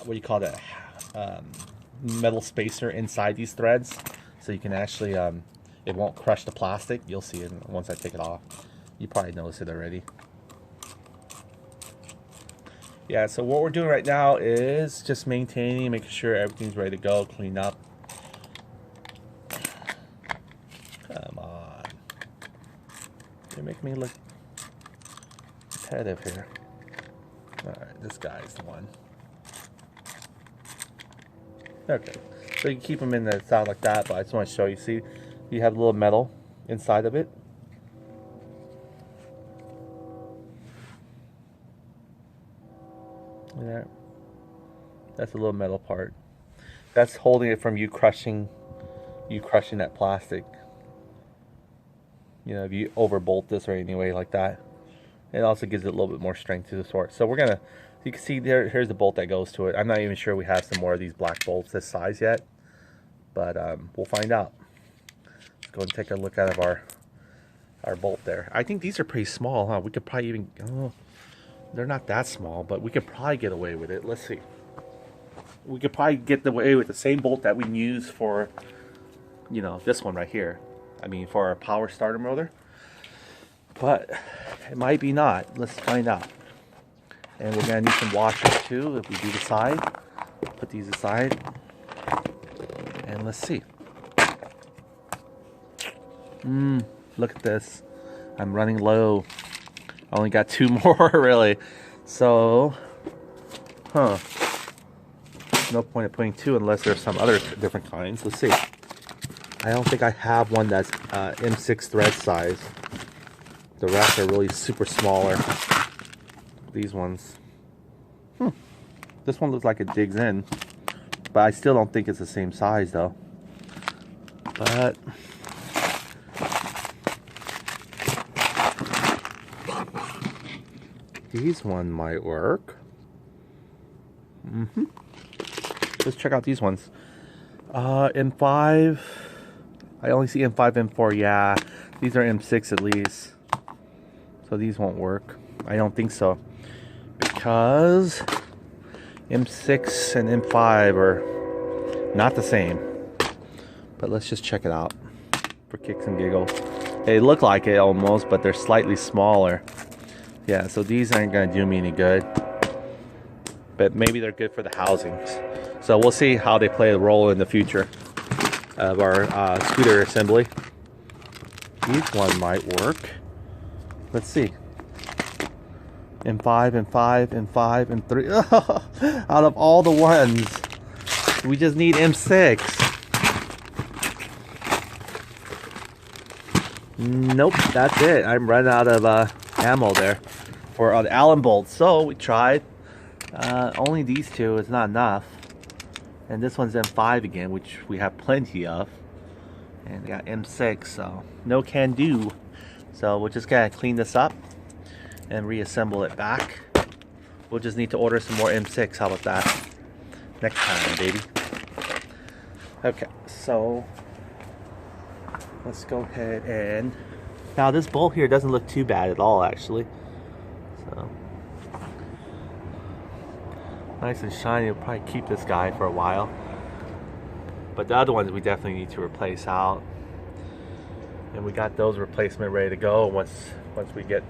what do you call that, metal spacer inside these threads, so you can actually it won't crush the plastic. You'll see it once I take it off. You probably noticed it already. Yeah, so what we're doing right now is just maintaining, making sure everything's ready to go, clean up. Come on. You're making me look repetitive here. Alright, this guy's the one. Okay, so you can keep them in the sound like that, but I just want to show you. See, you have a little metal inside of it. There. That's a little metal part. That's holding it from you crushing that plastic. You know, if you overbolt this or anyway like that, it also gives it a little bit more strength to the sword. So we're gonna, you can see there, here's the bolt that goes to it. I'm not even sure we have some more of these black bolts this size yet, but we'll find out. Let's go and take a look at our bolt there. I think these are pretty small, huh? We could probably even, oh, they're not that small, but we could probably get away with it. Let's see. We could probably get away with the same bolt that we use for, you know, this one right here. I mean, for our power starter motor. But it might be not. Let's find out. And we're gonna need some washers too if we do decide. Put these aside. And let's see. Look at this. I'm running low. I only got 2 more really. So, no point of putting 2 unless there's some other different kinds. Let's see. I don't think I have one that's M6 thread size. The rest are really super smaller. These ones. This one looks like it digs in, but I still don't think it's the same size though. But these one might work. Let's check out these ones. M5. I only see M5, M4. Yeah, these are M6 at least. So these won't work. I don't think so. Because M6 and M5 are not the same. But let's just check it out for kicks and giggles. They look like it almost, but they're slightly smaller. Yeah, so these aren't going to do me any good. But maybe they're good for the housings. So we'll see how they play a role in the future of our scooter assembly. Each one might work. Let's see. M5, M5, M5, M3. Out of all the ones, we just need M6. Nope, that's it. I'm running out of ammo there for the Allen bolts. So we tried. Only these 2 is not enough. And this one's M5 again, which we have plenty of. And we got M6, so no can do. So we're just gonna clean this up and reassemble it back. We'll just need to order some more M6. How about that? Next time, baby. Okay, so let's go ahead and... Now this bolt here doesn't look too bad at all, actually. So nice and shiny. We'll probably keep this guy for a while. But the other ones we definitely need to replace out. And we got those replacement ready to go once we get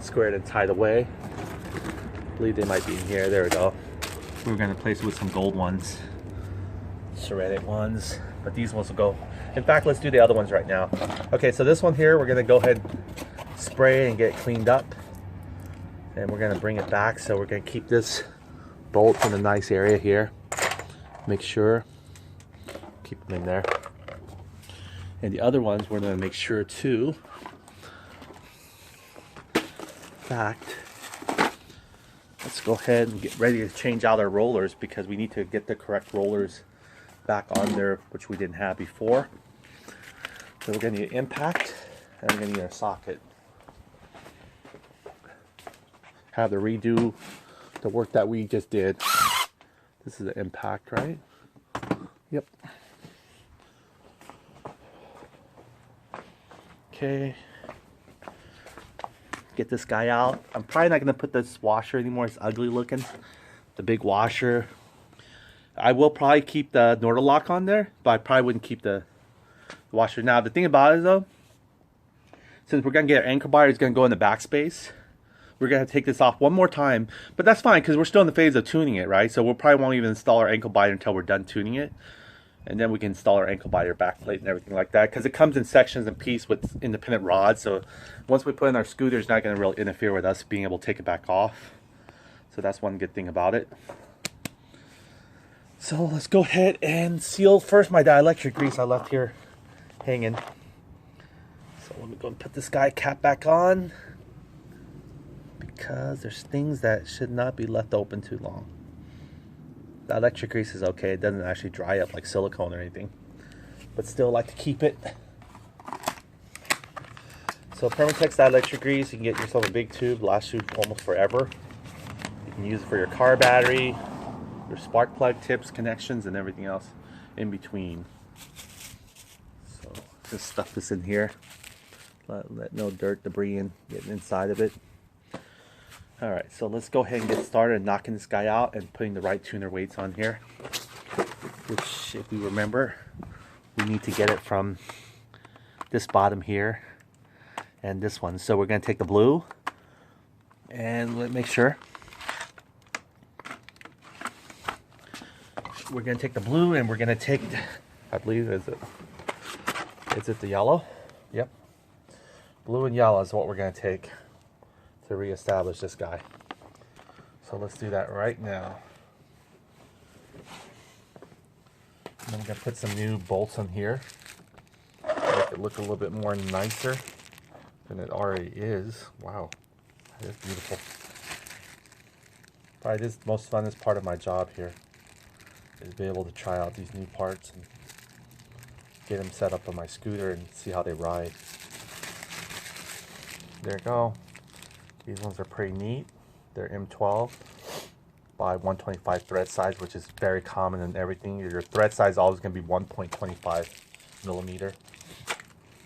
squared and tied away. I believe they might be in here. There we go. We're going to replace it with some gold ones. Ceramic ones. But these ones will go. In fact, let's do the other ones right now. Okay, so this one here, we're going to go ahead and spray and get it cleaned up. And we're going to bring it back. So we're going to keep this bolt in a nice area here. Make sure. Keep them in there. And the other ones we're going to make sure too. In fact, let's go ahead and get ready to change out our rollers because we need to get the correct rollers back on there, which we didn't have before. So we're going to need an impact and we're going to need a socket. Have to redo the work that we just did. This is the impact, right? Yep. Okay. Get this guy out. I'm probably not going to put this washer anymore. It's ugly looking. The big washer. I will probably keep the Nordic on there, but I probably wouldn't keep the washer. Now, the thing about it though, since we're going to get our ankle biter, it's going to go in the backspace. We're going to take this off one more time, but that's fine because we're still in the phase of tuning it, right? So we'll probably won't even install our ankle biter until we're done tuning it. And then we can install our ankle biter backplate and everything like that, because it comes in sections and pieces with independent rods. So once we put in our scooter, it's not going to really interfere with us being able to take it back off. So that's one good thing about it. So let's go ahead and seal first my dielectric grease I left here hanging. So let me go and put this guy cap back on, because there's things that should not be left open too long. The electric grease is okay. It doesn't actually dry up like silicone or anything, but still like to keep it. So Permatex dielectric grease, you can get yourself a big tube, lasts you almost forever. You can use it for your car battery, your spark plug tips, connections, and everything else in between. So just stuff this in here. Let no dirt, debris get inside of it. Alright, so let's go ahead and get started and knocking this guy out and putting the right tuner weights on here. Which, if we remember, we need to get it from this bottom here and this one. So we're going to take the blue and let's make sure. We're going to take the blue and we're going to take, I believe, is it the yellow? Yep. Blue and yellow is what we're going to take to reestablish this guy. So let's do that right now. And I'm going to put some new bolts on here, make it look a little bit more nicer than it already is. Wow, that is beautiful. Probably this most funnest part of my job here is be able to try out these new parts and get them set up on my scooter and see how they ride. There you go. These ones are pretty neat. They're M12 by 125 thread size, which is very common in everything. Your thread size is always going to be 1.25 millimeter.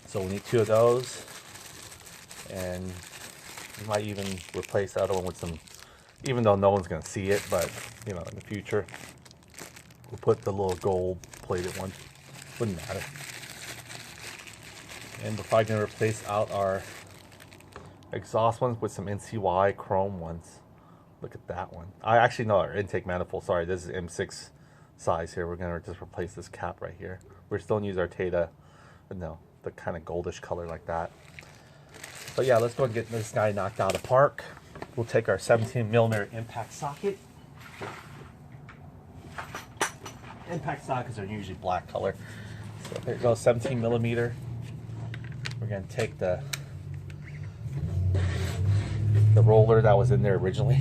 So we need 2 of those, and we might even replace the other one with some, even though no one's going to see it, but you know, in the future we'll put the little gold plated one. Wouldn't matter. And we're probably going to replace out our exhaust ones with some NCY chrome ones. Look at that one. I actually know our intake manifold. Sorry, this is M6 size here. We're gonna just replace this cap right here. We're still gonna use our Tata, but no, the kind of goldish color like that. But yeah, let's go and get this guy knocked out of park. We'll take our 17mm impact socket. Impact sockets are usually black color. So there goes 17mm. We're gonna take the roller that was in there originally.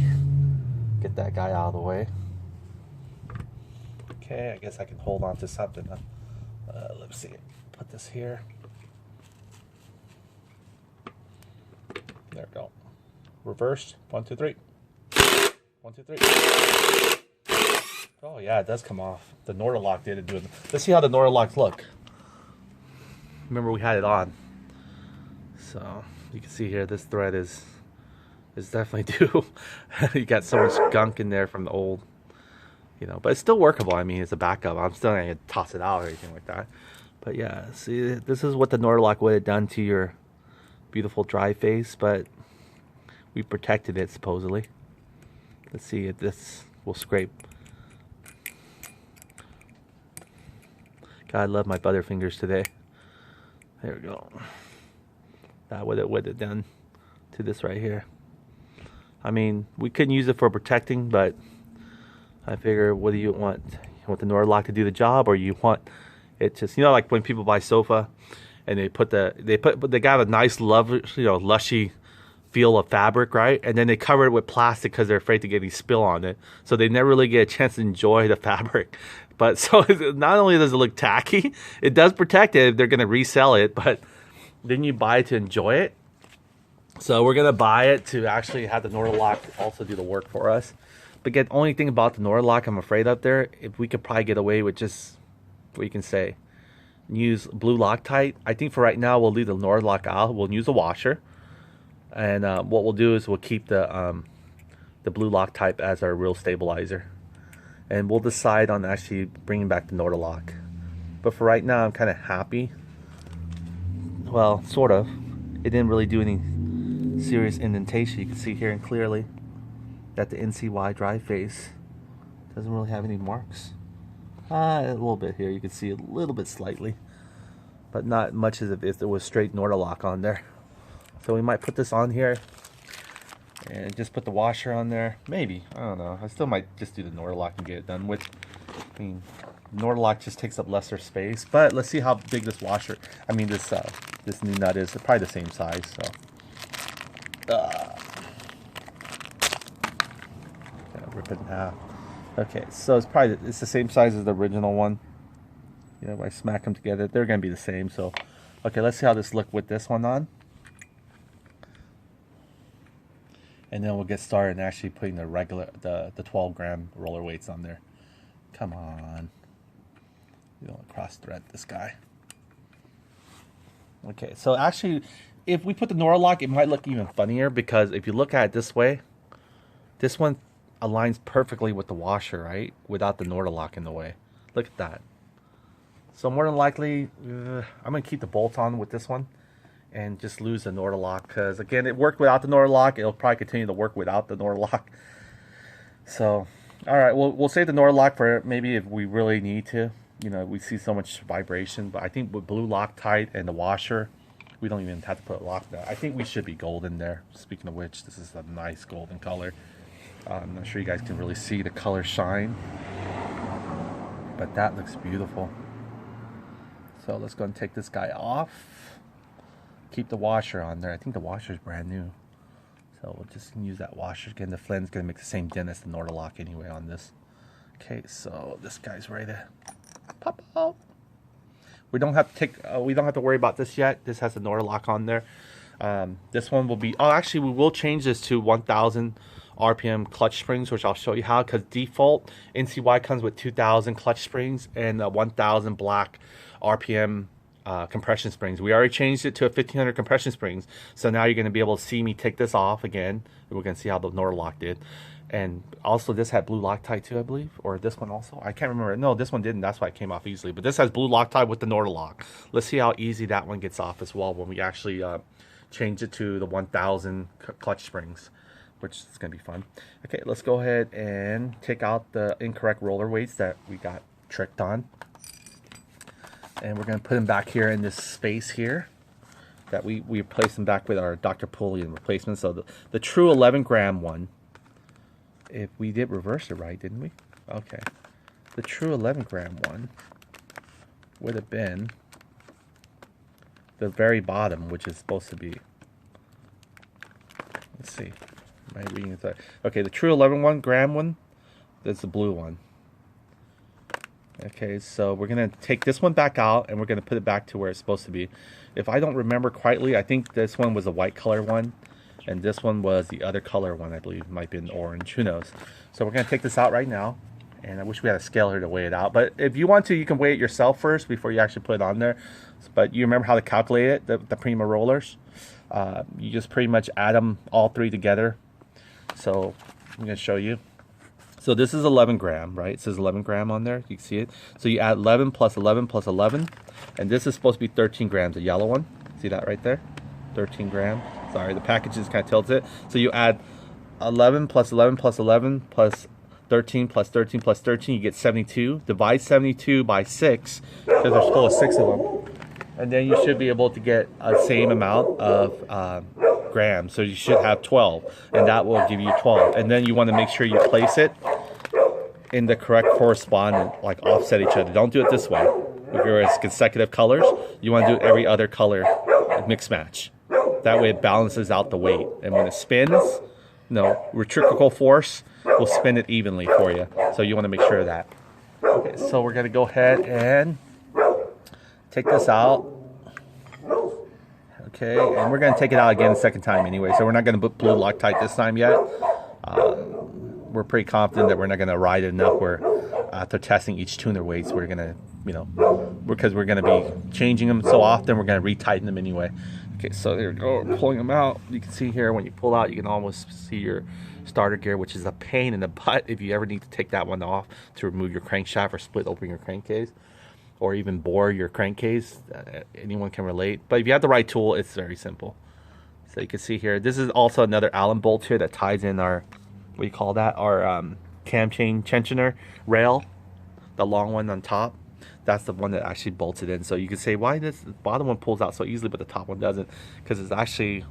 Get that guy out of the way. Okay, I guess I can hold on to something. Let's see. Put this here. There we go. Reversed. 1, 2, 3. 1, 2, 3. Oh yeah, it does come off. The Nordic did do it. Let's see how the Nordic look. Remember, we had it on. So you can see here, this thread is definitely due. You got so much gunk in there from the old, you know, but it's still workable. I mean, it's a backup. I'm still not gonna toss it out or anything like that. But yeah, see, this is what the Nordic would have done to your beautiful dry face, but we protected it supposedly. Let's see if this will scrape. God, I love my butterfingers today. There we go. That would have done to this right here. I mean, we couldn't use it for protecting, but I figure, what do you want? You want the Nordic to do the job, or you want it just, you know, like when people buy sofa and they got a nice lushy feel of fabric, right? And then they cover it with plastic because they're afraid to get any spill on it, so they never really get a chance to enjoy the fabric. But so not only does it look tacky, it does protect it if they're going to resell it, but then you buy it to enjoy it. So we're going to buy it to actually have the Nordic also do the work for us. But the only thing about the Nordic, I'm afraid up there, if we could probably get away with just, what you can say, use blue Loctite. I think for right now, we'll leave the Nordic out. We'll use a washer. And what we'll do is we'll keep the blue Loctite as our real stabilizer. and we'll decide on actually bringing back the Nordilock. But for right now, I'm kind of happy. Well, sort of. It didn't really do any serious indentation. You can see here and clearly that the NCY drive face doesn't really have any marks. A little bit here, you can see a little bit slightly, but not much as if there was straight Nordilock on there. So we might put this on here and just put the washer on there. Maybe, I don't know. I still might just do the Nordilock and get it done with. I mean, Nordilock just takes up lesser space, but let's see how big this washer, I mean this new nut is. It's probably the same size, so. Rip it in half. Okay, so it's the same size as the original one. You know, if I smack them together, they're gonna be the same. So, okay, let's see how this look with this one on, and then we'll get started and actually putting the regular, the 12-gram roller weights on there. Come on, you don't cross thread this guy. Okay, so actually, if we put the Nordilock, it might look even funnier because if you look at it this way, this one aligns perfectly with the washer, right? Without the Nordilock in the way. Look at that. So more than likely, I'm going to keep the bolts on with this one and just lose the Nordilock because, again, it worked without the Nordilock. It'll probably continue to work without the Nordilock. So, all right, we'll save the Nordilock for maybe if we really need to. You know, we see so much vibration, but I think with blue Loctite and the washer, we don't even have to put a lock there. I think we should be golden there. Speaking of which, this is a nice golden color. I'm not sure you guys can really see the color shine, but that looks beautiful. So let's go and take this guy off. Keep the washer on there. I think the washer is brand new. So we'll just use that washer. Again, the Flynn's going to make the same dent as the Nordilock anyway on this. Okay, so this guy's ready to pop out. We don't have to worry about this yet. This has the Nordilock on there. This one will be, oh, actually we will change this to 1000 RPM clutch springs, which I'll show you how, because default NCY comes with 2000 clutch springs and 1000 black RPM compression springs. We already changed it to a 1500 compression springs, so now you're going to be able to see me take this off again. We're going to see how the Nordilock did. And also this had blue Loctite too, I believe, or this one also, I can't remember. No, this one didn't, that's why it came off easily, but this has blue Loctite with the Nordilock. Let's see how easy that one gets off as well when we actually change it to the 1000 clutch springs, which is going to be fun. Okay, let's go ahead and take out the incorrect roller weights that we got tricked on. And we're going to put them back here in this space here that we replaced them back with our Dr. Pullian replacement. So the true 11-gram one, if we did reverse it right, didn't we? Okay. The true 11-gram one would have been the very bottom, which is supposed to be, let's see. Am I reading it? Okay, the true 11-gram one, that's the blue one. Okay, so we're going to take this one back out and we're going to put it back to where it's supposed to be. If I don't remember quietly, I think this one was a white color one and this one was the other color one, I believe. It might be an orange, who knows. So we're going to take this out right now, and I wish we had a scale here to weigh it out. But if you want to, you can weigh it yourself first before you actually put it on there. But you remember how to calculate it, the Prima rollers? You just pretty much add them all three together. So I'm going to show you. So this is 11 gram, right? It says 11 gram on there. You can see it. So you add 11 plus 11 plus 11. And this is supposed to be 13 grams, the yellow one. See that right there? 13 grams. Sorry, the package just kind of tilts it. So you add 11 plus 11 plus 11 plus 13 plus 13 plus 13. You get 72. Divide 72 by 6 because there's still 6 of them. And then you should be able to get a same amount of grams. So you should have 12. And that will give you 12. And then you want to make sure you place it in the correct correspondent, like offset each other. Don't do it this way. If you're as consecutive colors, you want to do every other color mix match. That way it balances out the weight. And when it spins, centrifugal force will spin it evenly for you. So you want to make sure of that. Okay, so we're going to go ahead and take this out. Okay, and we're going to take it out again a second time anyway. So we're not going to put blue Loctite this time yet. We're pretty confident that we're not going to ride it enough where after testing each tuner weights, we're going to, because we're going to be changing them so often, we're going to retighten them anyway. Okay, so there we go, we're pulling them out. You can see here when you pull out, you can almost see your starter gear, which is a pain in the butt if you ever need to take that one off to remove your crankshaft or split open your crankcase, or even bore your crankcase. Anyone can relate. But if you have the right tool, it's very simple. So you can see here, this is also another Allen bolt here that ties in our, what do you call that, our cam chain tensioner rail, the long one on top. That's the one that actually bolts it in. So you can say, why this bottom one pulls out so easily but the top one doesn't? Because it's actually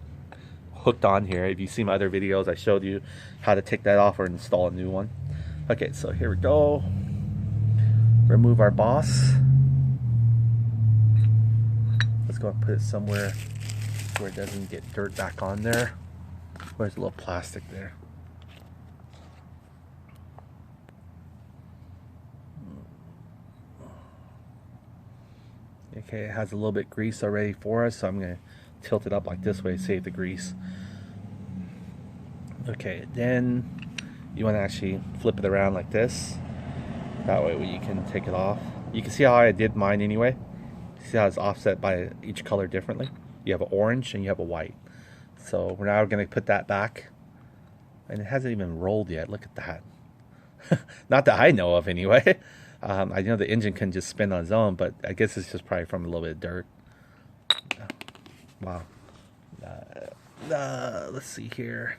hooked on here. If you see my other videos, I showed you how to take that off or install a new one. Okay, so here we go. Remove our boss. Let's go and put it somewhere where it doesn't get dirt back on there. Where's a little plastic there? Okay, it has a little bit grease already for us, so I'm going to tilt it up like this way to save the grease. Okay, then you want to actually flip it around like this. That way you can take it off. You can see how I did mine anyway. See how it's offset by each color differently? You have an orange and you have a white. So we're now going to put that back. And it hasn't even rolled yet. Look at that. Not that I know of anyway. I know the engine can just spin on its own, but I guess it's just probably from a little bit of dirt. Wow. Let's see here.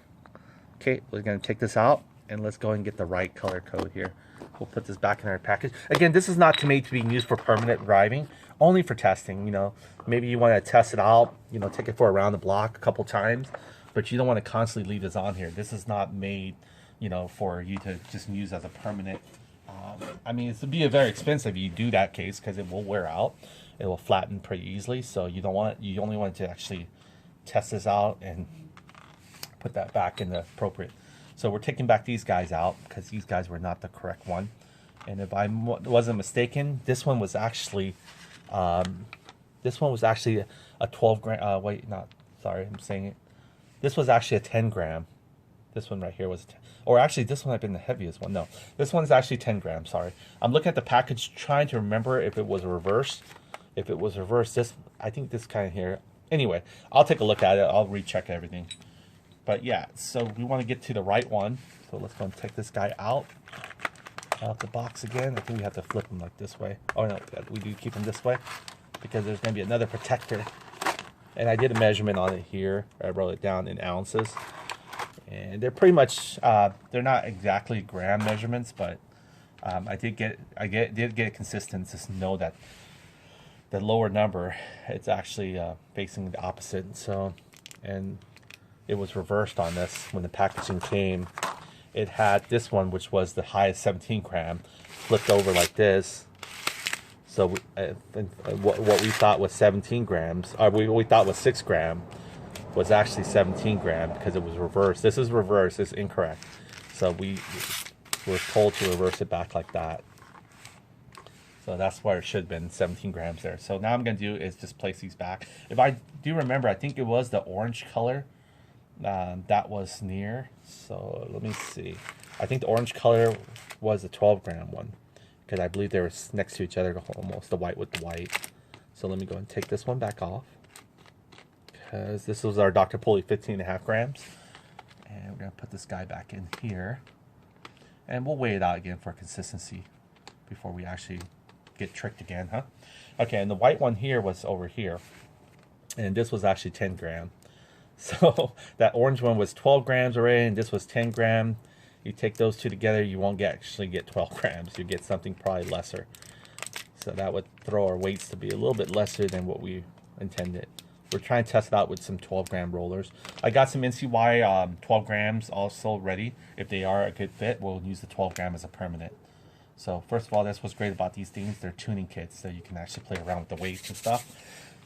Okay, we're going to take this out, and let's go and get the right color code here. We'll put this back in our package. Again, this is not made to be used for permanent driving, only for testing. You know, maybe you want to test it out, you know, take it for around the block a couple times, but you don't want to constantly leave this on here. This is not made, you know, for you to just use as a permanent. I mean, it would be very expensive if you do that case, because it will wear out. It will flatten pretty easily. So you don't want it, you only want to actually test this out and put that back in the appropriate. So we're taking back these guys out because these guys were not the correct one. And if I wasn't mistaken, this one was actually a 12 gram. Wait, not sorry, I'm saying it. This was actually a 10 gram. This one right here was 10, or actually this one might have been the heaviest one. No, this one's actually 10 grams. Sorry, I'm looking at the package trying to remember if it was reversed. If it was reversed, this, I think this kind of here. Anyway, I'll take a look at it. I'll recheck everything. But yeah, so we want to get to the right one. So let's go and take this guy out the box again. I think we have to flip him like this way. Oh no, we do keep him this way because there's going to be another protector. And I did a measurement on it here. I wrote it down in ounces. And they're pretty much, they're not exactly gram measurements, but I did get consistent to know that the lower number, it's actually facing the opposite. So, and it was reversed on this when the packaging came. It had this one, which was the highest 17 gram, flipped over like this. So what we thought was 17 grams, or we thought was 6 gram, was actually 17 gram because it was reversed. This is reversed, it's incorrect. So we were told to reverse it back like that. So that's where it should have been 17 grams there. So now I'm going to do is just place these back. If I do remember, I think it was the orange color that was near. So let me see. I think the orange color was the 12 gram one because I believe they were next to each other almost, the white with the white. So let me go and take this one back off because this was our Dr. Pulley 15.5 grams. And we're going to put this guy back in here. And we'll weigh it out again for consistency before we actually get tricked again, huh? Okay, and the white one here was over here. And this was actually 10 gram. So that orange one was 12 grams already, and this was 10 gram. You take those two together, you won't actually get 12 grams. You get something probably lesser. So that would throw our weights to be a little bit lesser than what we intended. We're trying to test it out with some 12 gram rollers. I got some NCY 12 grams also ready. If they are a good fit, we'll use the 12 gram as a permanent. So first of all, that's what's great about these things. They're tuning kits, so you can actually play around with the weights and stuff.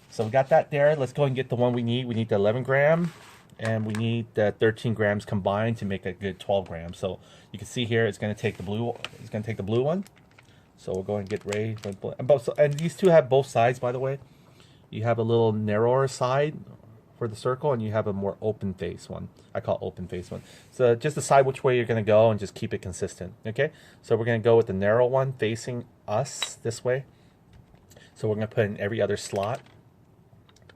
So we got that there. Let's go and get the one we need. We need the 11 gram, and we need the 13 grams combined to make a good 12 grams. So you can see here, it's going to take the blue. It's going to take the blue one. So we'll go and get ready. And these two have both sides, by the way. You have a little narrower side for the circle, and you have a more open face one. I call it open face one. So just decide which way you're going to go and just keep it consistent. Okay. So we're going to go with the narrow one facing us this way. So we're going to put in every other slot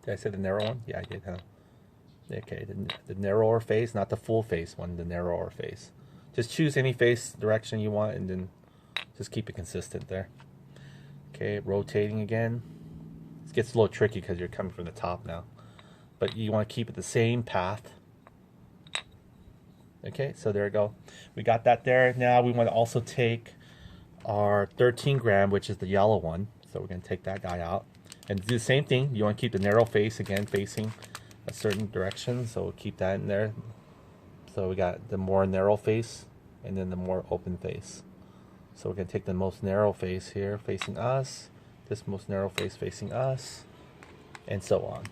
Did I say the narrow one? Yeah, I did, huh? Okay, the narrower face, not the full face one, the narrower face. Just choose any face direction you want and then just keep it consistent there. Okay, rotating again. It gets a little tricky because you're coming from the top now. But you want to keep it the same path. Okay, so there we go. We got that there. Now we want to also take our 13 gram, which is the yellow one. So we're going to take that guy out. And do the same thing. You want to keep the narrow face again facing a certain direction. So we'll keep that in there. So we got the more narrow face and then the more open face. So we're going to take the most narrow face here facing us, this most narrow face facing us, and so on.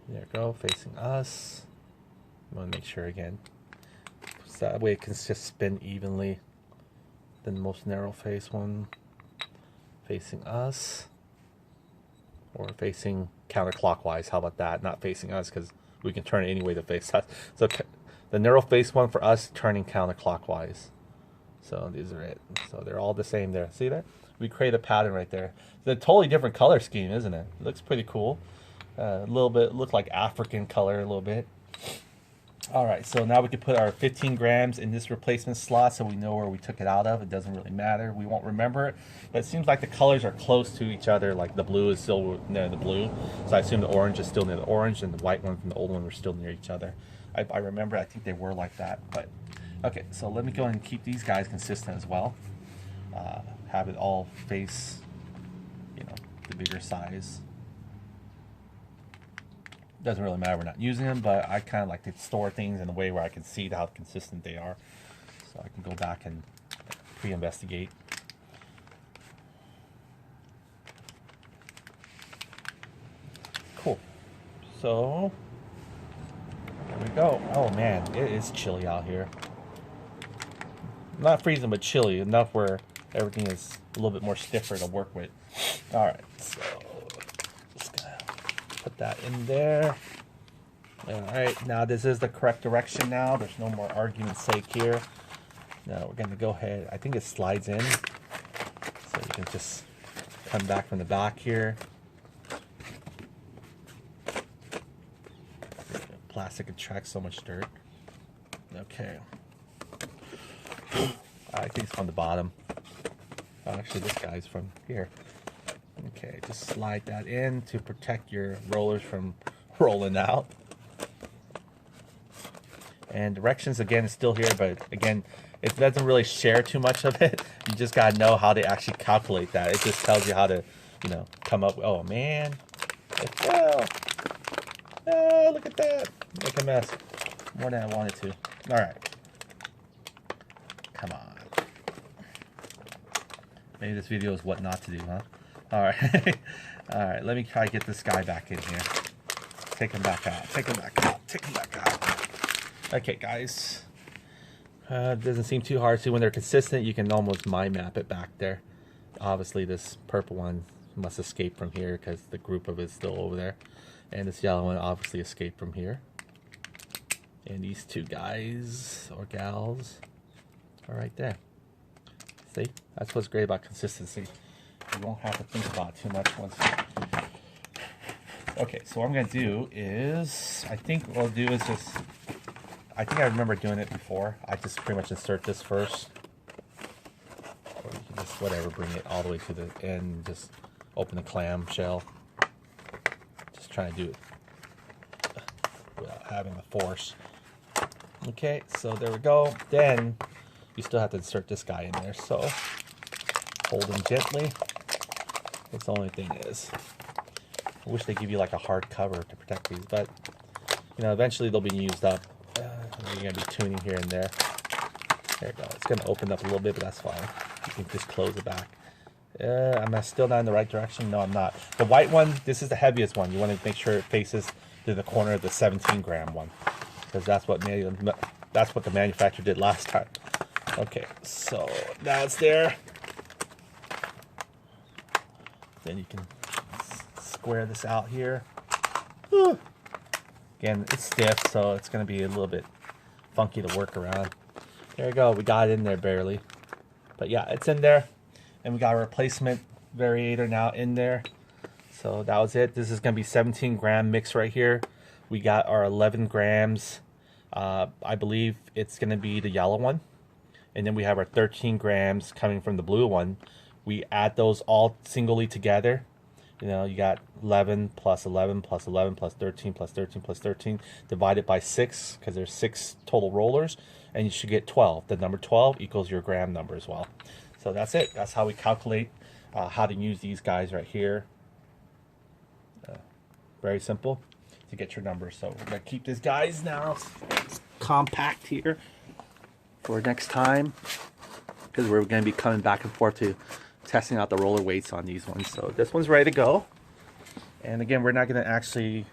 There we go, facing us. I want to make sure again. So that way it can just spin evenly. Then the most narrow face one facing us. Or facing counterclockwise. How about that? Not facing us because we can turn it any way to face us. So the narrow face one for us turning counterclockwise. So these are it. So they're all the same there. See that? We create a pattern right there. It's a totally different color scheme, isn't it? It looks pretty cool. A little bit, look like African color a little bit. All right, so now we can put our 15 grams in this replacement slot so we know where we took it out of. It doesn't really matter. We won't remember it. But it seems like the colors are close to each other. Like the blue is still near the blue. So I assume the orange is still near the orange and the white one from the old one were still near each other. I remember, I think they were like that. But okay, so let me go and keep these guys consistent as well. Have it all face, you know, the bigger size. Doesn't really matter, we're not using them, but I kind of like to store things in a way where I can see how consistent they are. So I can go back and pre-investigate. Cool. So, there we go. Oh man, it is chilly out here. Not freezing, but chilly enough where everything is a little bit more stiffer to work with. All right, so just gonna put that in there. All right, now this is the correct direction now. There's no more argument's sake here. Now we're gonna go ahead. I think it slides in, so you can just come back from the back here. Plastic attracts so much dirt. Okay. I think it's from the bottom. Oh, actually, this guy's from here. Okay, just slide that in to protect your rollers from rolling out. And directions, again, is still here, but again, it doesn't really share too much of it. You just gotta know how to actually calculate that. It just tells you how to, you know, come up. Oh man, it fell. Oh, look at that. Make a mess. More than I wanted to. All right. Come on. Maybe this video is what not to do, huh? All right. All right, let me try to get this guy back in here. Take him back out. Take him back out. Take him back out. Okay, guys. It doesn't seem too hard. See, when they're consistent, you can almost mind map it back there. Obviously, this purple one must escape from here because the group of it is still over there. And this yellow one obviously escaped from here. And these two guys or gals are right there. See? That's what's great about consistency. You won't have to think about it too much once. Okay, so what I'm going to do is, I think what I'll do is just, I think I remember doing it before. I just pretty much insert this first. Or you can just, whatever, bring it all the way to the end. Just open the clam shell. Just trying to do it without having the force. Okay, so there we go. Then you still have to insert this guy in there. So hold him gently. That's the only thing is. I wish they give you like a hard cover to protect these, but you know, eventually they'll be used up. You're gonna be tuning here and there. There you go. It's gonna open up a little bit, but that's fine. You can just close it back. Am I still not in the right direction? No, I'm not. The white one, this is the heaviest one. You want to make sure it faces to the corner of the 17 gram one, because that's what the manufacturer did last time. Okay, so now it's there. Then you can square this out here. Whew. Again, it's stiff, so it's going to be a little bit funky to work around. There we go. We got it in there barely. But yeah, it's in there. And we got a replacement variator now in there. So that was it. This is going to be 17 gram mix right here. We got our 11 grams. I believe it's going to be the yellow one. And then we have our 13 grams coming from the blue one. We add those all singly together. You know, you got 11 plus 11 plus 11 plus 13 plus 13 plus 13 divided by 6, because there's 6 total rollers, and you should get 12. The number 12 equals your gram number as well. So that's it. That's how we calculate how to use these guys right here. Very simple to get your numbers. So we're going to keep these guys now compact here for next time, because we're going to be coming back and forth to testing out the roller weights on these ones. So this one's ready to go. And again, we're not going to actually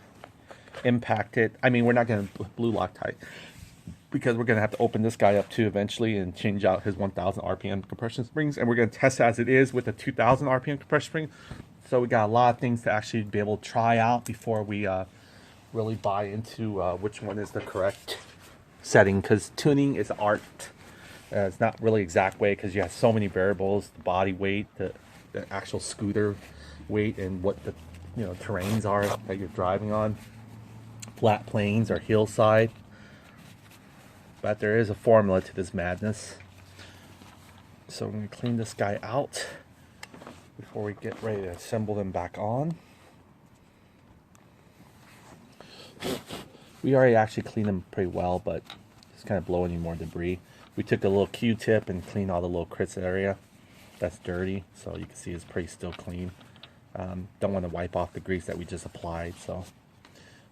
impact it. I mean, we're not going to blue Loctite, because we're going to have to open this guy up too eventually and change out his 1000 RPM compression springs. And we're going to test it as it is with a 2000 RPM compression spring. So we got a lot of things to actually be able to try out before we really buy into which one is the correct setting, because tuning is art. It's not really exact weight, because you have so many variables: the body weight, the actual scooter weight, and what the terrains are that you're driving on, flat plains or hillside. But there is a formula to this madness. So I'm going to clean this guy out before we get ready to assemble them back on. We already actually cleaned them pretty well, but just kind of blow any more debris. We took a little Q-tip and cleaned all the little crits area that's dirty, so you can see it's pretty still clean. Don't want to wipe off the grease that we just applied. So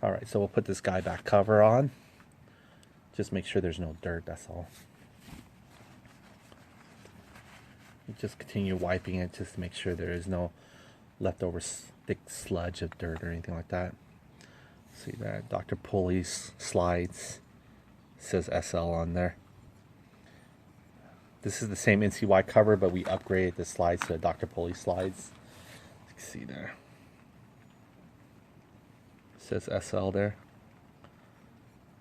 alright, so we'll put this guy back cover on. Just make sure there's no dirt, that's all. Just continue wiping it just to make sure there is no leftover thick sludge of dirt or anything like that. See that? Dr. Pulley's slides. It says SL on there. This is the same NCY cover, but we upgraded the slides to Dr. Pulley slides. You can see there. It says SL there.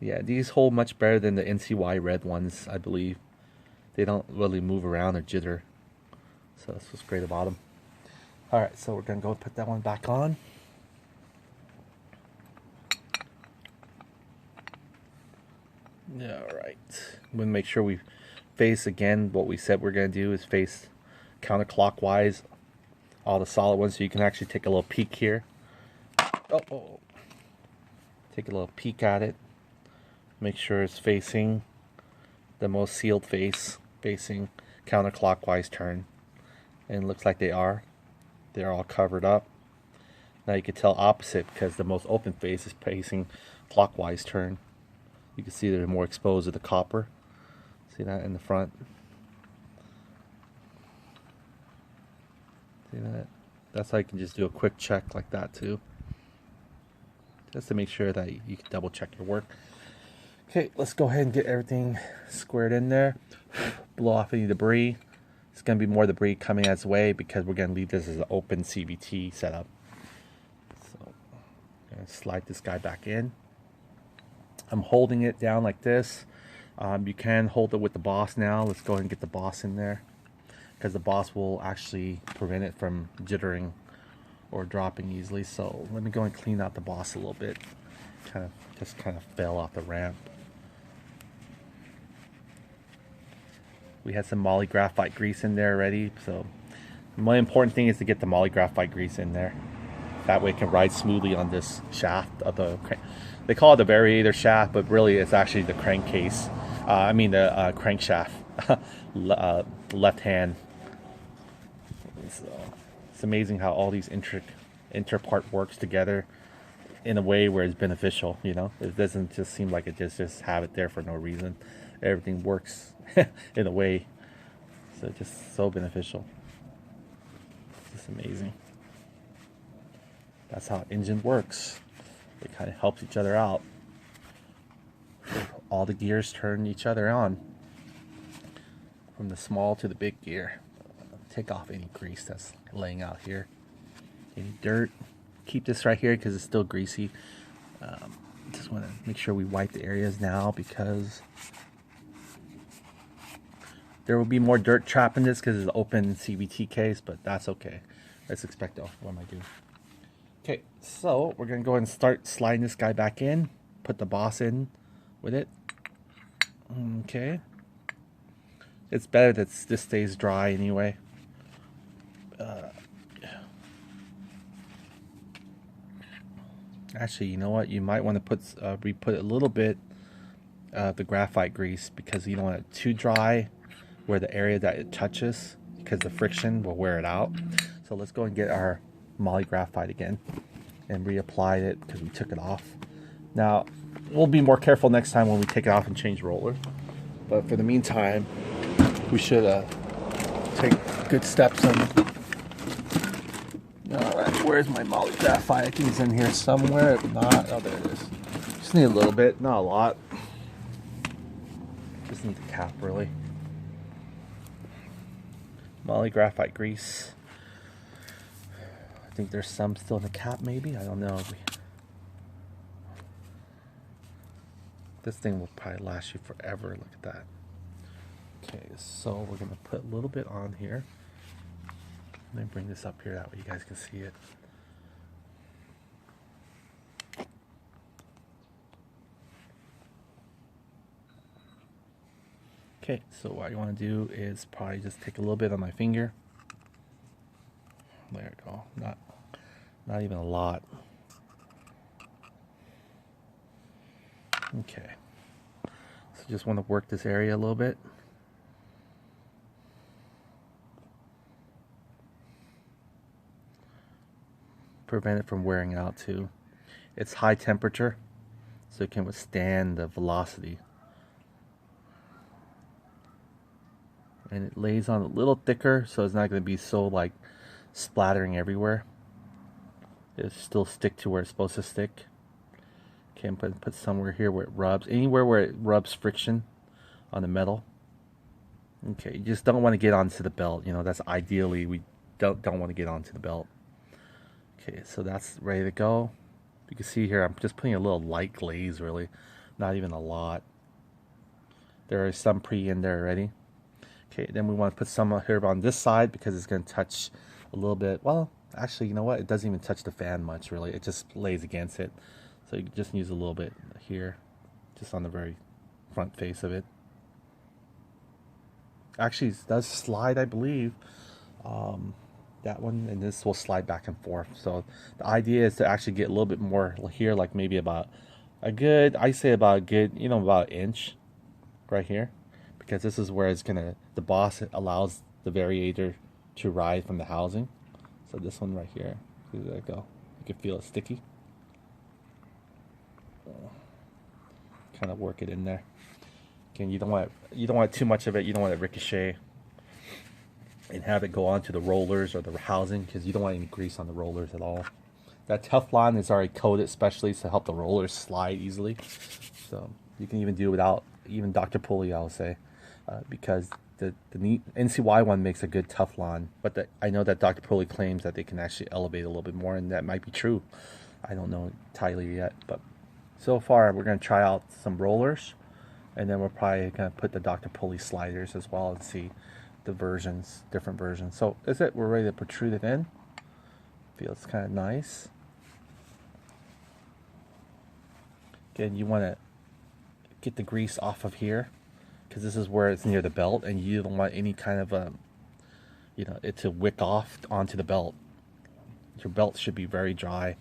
Yeah, these hold much better than the NCY red ones, I believe. They don't really move around or jitter. So that's what's great about them. Alright, so we're going to go put that one back on. Alright. I'm going to make sure we face, again, what we said we're going to do is face counterclockwise all the solid ones, so you can actually take a little peek here. Take a little peek at it. Make sure it's facing the most sealed face, facing counterclockwise turn. And it looks like they are. They're all covered up. Now you can tell opposite, because the most open face is facing clockwise turn. You can see they're more exposed to the copper. See that in the front? See that? That's how you can just do a quick check like that too. Just to make sure that you can double check your work. Okay, let's go ahead and get everything squared in there. Blow off any debris. It's going to be more debris coming its way, because we're going to leave this as an open CVT setup. So I'm going to slide this guy back in. I'm holding it down like this. You can hold it with the boss now. Let's go ahead and get the boss in there, because the boss will actually prevent it from jittering or dropping easily. So let me go and clean out the boss a little bit. Just kind of fell off the ramp. We had some moly graphite grease in there already, so the most important thing is to get the moly graphite grease in there. That way it can ride smoothly on this shaft of the crank. They call it the Variator shaft, but really it's actually the crankcase. The crankshaft, left hand. So it's amazing how all these interpart works together in a way where it's beneficial. It doesn't just seem like it just have it there for no reason. Everything works in a way, so just so beneficial. It's just amazing. That's how an engine works. It kind of helps each other out. All the gears turn each other on, from the small to the big gear. Take off any grease that's laying out here, any dirt. Keep this right here because it's still greasy. Just want to make sure we wipe the areas now, because there will be more dirt trapped in this because it's an open CVT case, but that's okay. Let's expect. Oh, what am I doing? Okay, so we're gonna go ahead and start sliding this guy back in. Put the boss in with it. Okay. It's better that this stays dry anyway. Actually, you know what? You might want to put a little bit of the graphite grease because you don't want it too dry where the area that it touches, because the friction will wear it out. So let's go and get our moly graphite again and reapply it because we took it off. Now, we'll be more careful next time when we take it off and change roller. But for the meantime, we should take good steps on. Alright, where's my moly graphite? I think it's in here somewhere. If not, oh, there it is. Just need a little bit, not a lot. Just need the cap, really. Moly graphite grease. I think there's some still in the cap, maybe. I don't know. This thing will probably last you forever. Look at that. Okay, so we're gonna put a little bit on here. Let me bring this up here, that way you guys can see it. Okay, so what you want to do is probably just take a little bit on my finger. There we go. Not even a lot. Okay. So just want to work this area a little bit. Prevent it from wearing out too. It's high temperature, so it can withstand the velocity. And it lays on a little thicker, so it's not going to be so like splattering everywhere. It'll still stick to where it's supposed to stick. Okay, and put somewhere here where it rubs. Anywhere where it rubs friction on the metal. Okay, you just don't want to get onto the belt. You know, that's ideally, we don't want to get onto the belt. Okay, so that's ready to go. You can see here, I'm just putting a little light glaze, really. Not even a lot. There is some pre in there already. Okay, then we want to put some here on this side because it's going to touch a little bit. Well, actually, you know what? It doesn't even touch the fan much, really. It just lays against it. So you just use a little bit here, just on the very front face of it. Actually, it does slide, I believe. That one, and this will slide back and forth. So the idea is to actually get a little bit more here, like maybe about a good, I say about a good, you know, about an inch right here, because this is where it's gonna, the boss allows the variator to ride from the housing. So this one right here, there you go. You can feel it sticky. Kind of work it in there. Again, you don't want too much of it. You don't want it ricochet and have it go onto the rollers or the housing, because you don't want any grease on the rollers at all. That Teflon is already coated especially to help the rollers slide easily. So you can even do without even Dr. Pulley, I'll say, because the NCY one makes a good Teflon, but I know that Dr. Pulley claims that they can actually elevate a little bit more, and that might be true. I don't know entirely yet, but so far we're going to try out some rollers, and then we're probably going to put the Dr. Pulley sliders as well and see the versions, different versions. So that's it. We're ready to protrude it in. Feels kind of nice. Again, you want to get the grease off of here, because this is where it's near the belt, and you don't want any kind of you know, it to wick off onto the belt. Your belt should be very dry.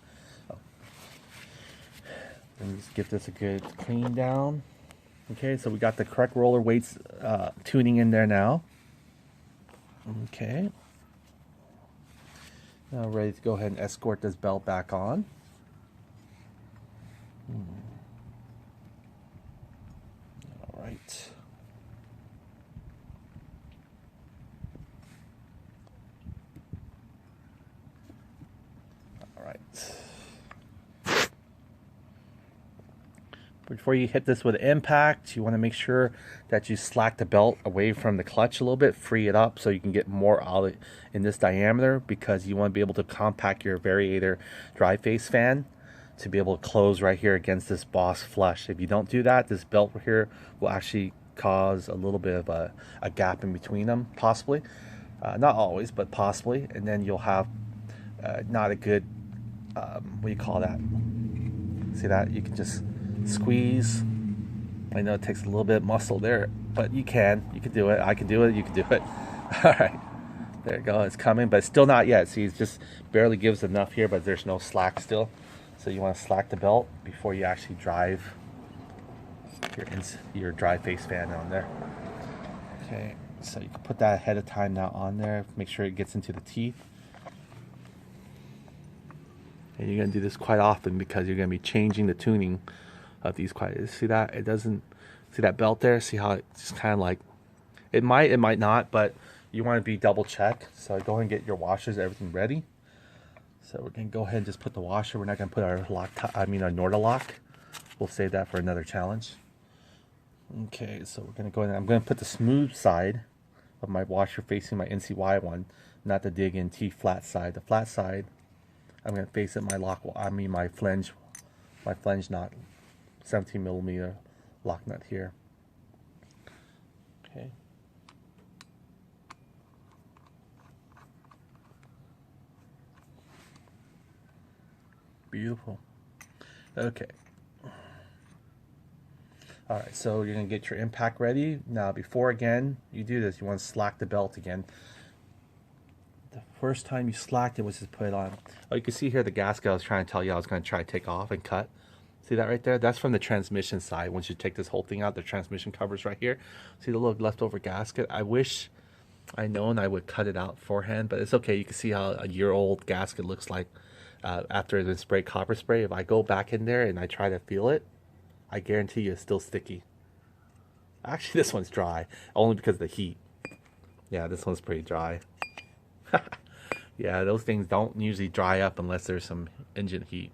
Let me just give this a good clean down. Okay, so we got the correct roller weights tuning in there now. Okay. Now ready to go ahead and escort this belt back on. All right. All right. Before you hit this with impact, you want to make sure that you slack the belt away from the clutch a little bit, free it up so you can get more out in this diameter, because you want to be able to compact your Variator dry face fan to be able to close right here against this boss flush. If you don't do that, this belt here will actually cause a little bit of a gap in between them, possibly. Not always, but possibly. And then you'll have not a good what do you call that? See that? You can just squeeze. I know it takes a little bit of muscle there, but you can do it. I can do it. You can do it. All right, there you go. It's coming, but it's still not yet. See, it just barely gives enough here, but there's no slack still. So you want to slack the belt before you actually drive your dry face fan on there. Okay, so you can put that ahead of time now on there. Make sure it gets into the teeth. And you're going to do this quite often because you're going to be changing the tuning of these quite. See that? It doesn't, see that belt there? See how it's just kind of like, it might not, but you want to be double check. So go ahead and get your washers, everything ready. So we're going to go ahead and just put the washer. We're not going to put our our Norda lock. We'll save that for another challenge. Okay, so we're going to go ahead and I'm going to put the smooth side of my washer facing my NCY one, not the dig in T flat side. The flat side, I'm going to face it my flange nut, 17 millimeter lock nut here. Okay. Beautiful. Okay. All right, so you're going to get your impact ready. Now, before again you do this, you want to slack the belt again. The first time you slacked it was just put it on. Oh, you can see here the gasket I was trying to tell you I was going to try to take off and cut. See that right there? That's from the transmission side. Once you take this whole thing out, the transmission covers right here. See the little leftover gasket? I wish I'd known I would cut it out beforehand, but it's okay. You can see how a year-old gasket looks like after it's been sprayed copper spray. If I go back in there and I try to feel it, I guarantee you it's still sticky. Actually, this one's dry, only because of the heat. Yeah, this one's pretty dry. Yeah, those things don't usually dry up unless there's some engine heat.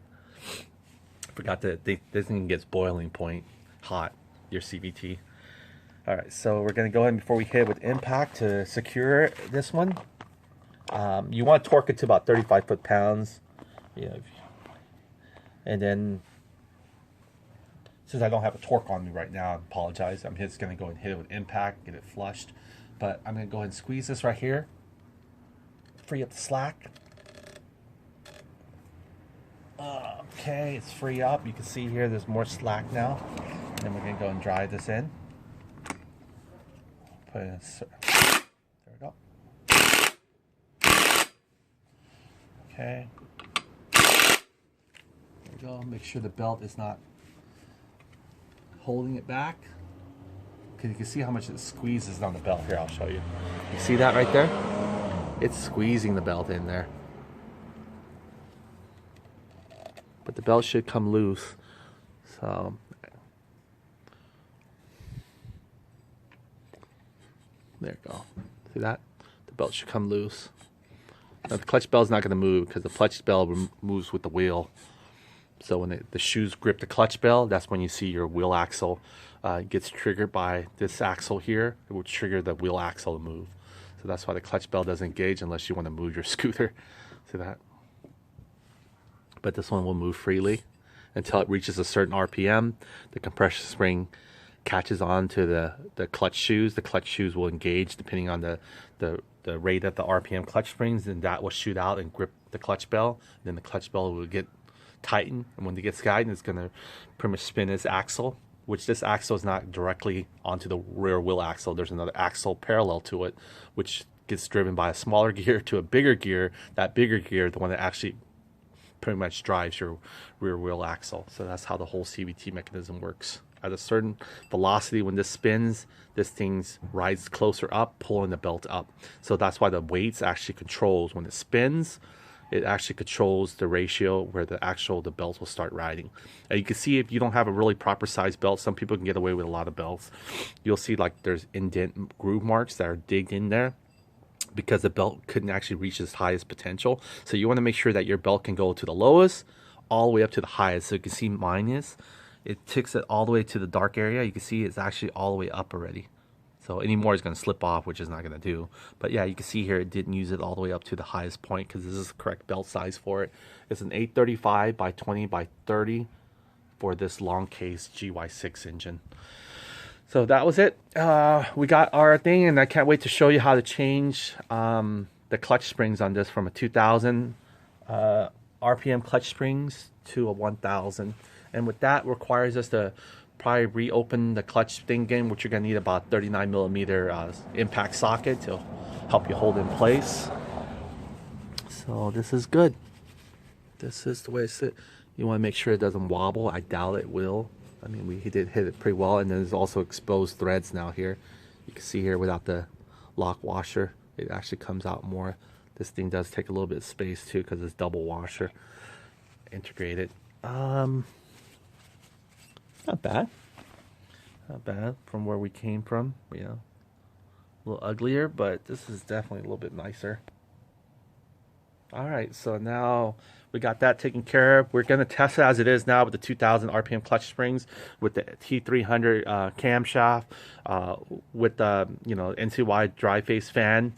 Forgot that this thing gets boiling point hot, your CVT. All right, so we're going to go ahead before we hit it with impact to secure this one. You want to torque it to about 35 foot-pounds. Yeah, and then since I don't have a torque on me right now, I apologize. I'm just going to go and hit it with impact, get it flushed. But I'm going to go ahead and squeeze this right here. Free up the slack. Okay, it's free up. You can see here there's more slack now. And then we're going to go and dry this in. Put it in. There we go. Okay. There we go. Make sure the belt is not holding it back, because you can see how much it squeezes on the belt. Here, I'll show you. You see that right there? It's squeezing the belt in there. But the belt should come loose. So there you go. See that? The belt should come loose. Now the clutch belt is not going to move because the clutch belt moves with the wheel. So when the shoes grip the clutch bell, that's when you see your wheel axle gets triggered by this axle here. It will trigger the wheel axle to move. So that's why the clutch bell doesn't engage unless you want to move your scooter. See that? But this one will move freely until it reaches a certain RPM. The compression spring catches on to the clutch shoes. The clutch shoes will engage depending on the rate of the RPM clutch springs, and that will shoot out and grip the clutch bell. And then the clutch bell will get tighten, and when it gets tightened, it's going to pretty much spin its axle, which this axle is not directly onto the rear wheel axle. There's another axle parallel to it, which gets driven by a smaller gear to a bigger gear. That bigger gear, the one that actually pretty much drives your rear wheel axle. So that's how the whole CVT mechanism works. At a certain velocity, when this spins, this thing rides closer up, pulling the belt up. So that's why the weights actually controls when it spins. It actually controls the ratio where the belt will start riding. And you can see if you don't have a really proper size belt, some people can get away with a lot of belts. You'll see like there's indent groove marks that are digged in there because the belt couldn't actually reach its highest potential. So you want to make sure that your belt can go to the lowest all the way up to the highest. So you can see mine is, it ticks it all the way to the dark area. You can see it's actually all the way up already. So any more is going to slip off, which is not going to do. But yeah, you can see here it didn't use it all the way up to the highest point because this is the correct belt size for it. It's an 835 by 20 by 30 for this long case GY6 engine. So that was it. We got our thing, and I can't wait to show you how to change the clutch springs on this from a 2000 RPM clutch springs to a 1000. And with that requires us to probably reopen the clutch thing again, which you're going to need about 39mm impact socket to help you hold in place. So this is good. This is the way it's. You want to make sure it doesn't wobble. I doubt it will. I mean, we did hit it pretty well, and there's also exposed threads now here. You can see here without the lock washer, it actually comes out more. This thing does take a little bit of space too because it's double washer integrated. Not bad. Not bad from where we came from. You know, a little uglier, but this is definitely a little bit nicer. All right, so now we got that taken care of. We're going to test it as it is now with the 2000 RPM clutch springs, with the T300 camshaft, with the NCY dry face fan,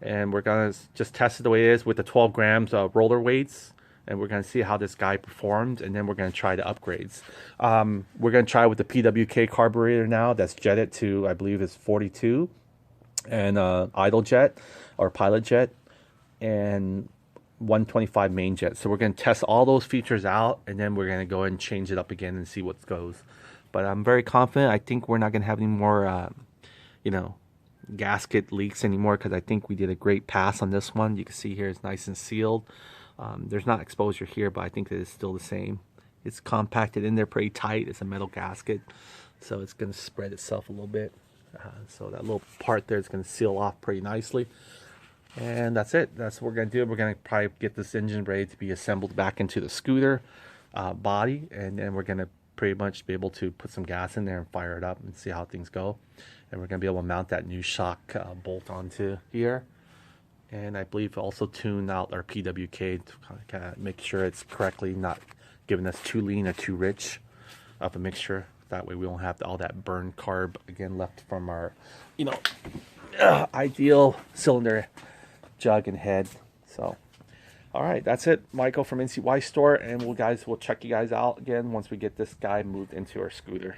and we're going to just test it the way it is with the 12 grams roller weights, and we're going to see how this guy performs, and then we're going to try the upgrades. We're going to try with the PWK carburetor now that's jetted to, I believe it's 42, and idle jet or pilot jet, and 125 main jet. So we're going to test all those features out, and then we're going to go ahead and change it up again and see what goes. But I'm very confident. I think we're not going to have any more gasket leaks anymore, because I think we did a great pass on this one. You can see here it's nice and sealed. There's not exposure here, but I think that it's still the same. It's compacted in there pretty tight. It's a metal gasket, so it's going to spread itself a little bit. So that little part there is going to seal off pretty nicely. And that's it. That's what we're going to do. We're going to probably get this engine ready to be assembled back into the scooter body. And then we're going to pretty much be able to put some gas in there and fire it up and see how things go. And we're going to be able to mount that new shock bolt onto here. And I believe also tune out our PWK to kind of make sure it's correctly not giving us too lean or too rich of a mixture. That way we won't have all that burned carb again left from our, ideal cylinder jug and head. So all right, that's it. Michael from NCY store, and we'll check you guys out again once we get this guy moved into our scooter.